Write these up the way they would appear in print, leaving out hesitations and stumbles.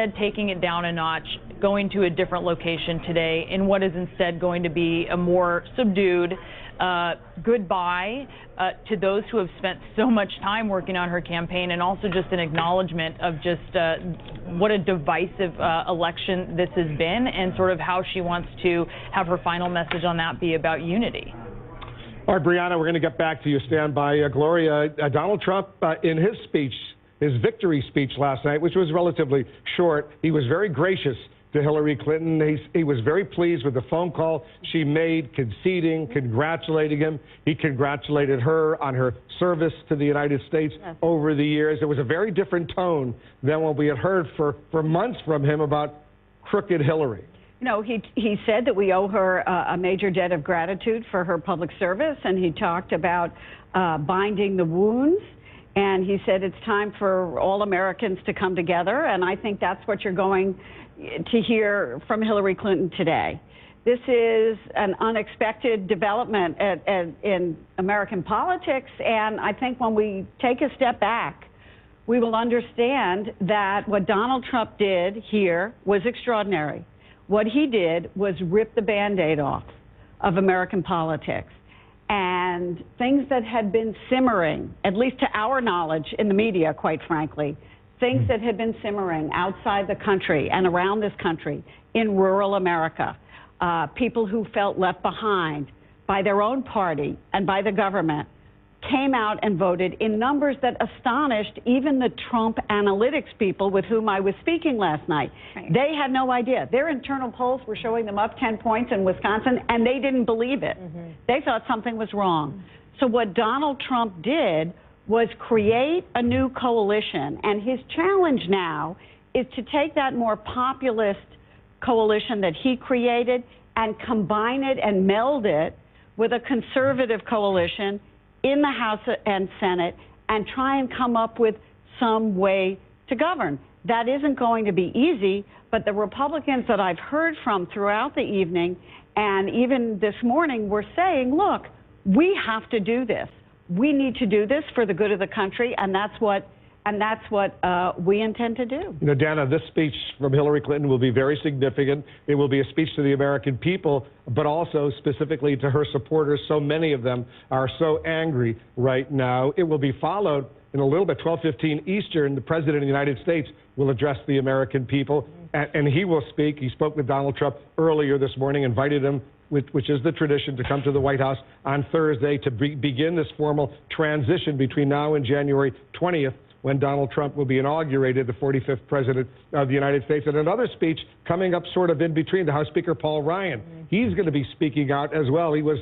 instead taking it down a notch, going to a different location today in what is instead going to be a more subdued goodbye to those who have spent so much time working on her campaign, and also just an acknowledgement of just what a divisive election this has been, and sort of how she wants to have her final message on that be about unity. All right, Brianna, we're going to get back to you. Stand by. Gloria, Donald Trump, in his speech, his victory speech last night, which was relatively short, he was very gracious to Hillary Clinton. He was very pleased with the phone call she made, conceding, congratulating him. He congratulated her on her service to the United States over the years. It was a very different tone than what we had heard for months from him about crooked Hillary. You know, he said that we owe her a major debt of gratitude for her public service, and he talked about binding the wounds, and he said it's time for all Americans to come together, and I think that's what you're going to hear from Hillary Clinton today. This is an unexpected development in American politics, and I think when we take a step back, we will understand that what Donald Trump did here was extraordinary. What he did was rip the Band-Aid off of American politics. And things that had been simmering, at least to our knowledge in the media, quite frankly, things that had been simmering outside the country and around this country in rural America, people who felt left behind by their own party and by the government, came out and voted in numbers that astonished even the Trump analytics people with whom I was speaking last night. Right. They had no idea. Their internal polls were showing them up 10 points in Wisconsin, and they didn't believe it. They thought something was wrong. So what Donald Trump did was create a new coalition, and his challenge now is to take that more populist coalition that he created and combine it and meld it with a conservative coalition in the House and Senate, and try and come up with some way to govern. That isn't going to be easy, but the Republicans that I've heard from throughout the evening and even this morning were saying, look, we have to do this. We need to do this for the good of the country, and that's what we intend to do. You know, Dana, this speech from Hillary Clinton will be very significant. It will be a speech to the American people, but also specifically to her supporters. So many of them are so angry right now. It will be followed in a little bit, 12:15 Eastern. The President of the United States will address the American people, and he will speak. He spoke with Donald Trump earlier this morning, invited him, which is the tradition, to come to the White House on Thursday to begin this formal transition between now and January 20th. When Donald Trump will be inaugurated, the 45th President of the United States. And another speech coming up sort of in between, the House Speaker Paul Ryan. He's going to be speaking out as well. He was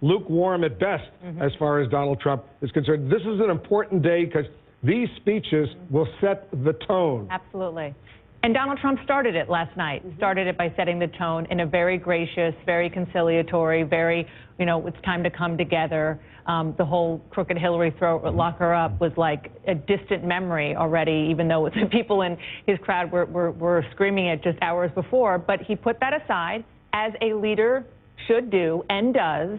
lukewarm at best as far as Donald Trump is concerned. This is an important day because these speeches will set the tone. Absolutely. And Donald Trump started it last night, started it by setting the tone in a very gracious, very conciliatory, very, you know, it's time to come together. The whole crooked Hillary lock her up was like a distant memory already, even though the people in his crowd were screaming it just hours before. But he put that aside, as a leader should do and does,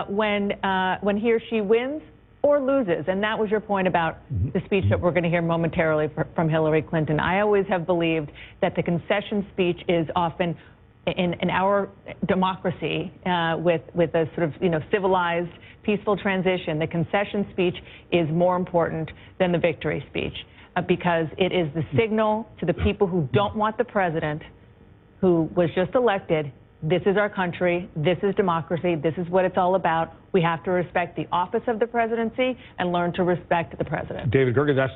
when he or she wins or loses. And that was your point about the speech that we're going to hear momentarily from Hillary Clinton. I always have believed that the concession speech is often, in our democracy, with a sort of, you know, civilized, peaceful transition, the concession speech is more important than the victory speech, because it is the signal to the people who don't want the president who was just elected. This is our country. This is democracy. This is what it's all about. We have to respect the office of the presidency and learn to respect the president. David Gergen, that's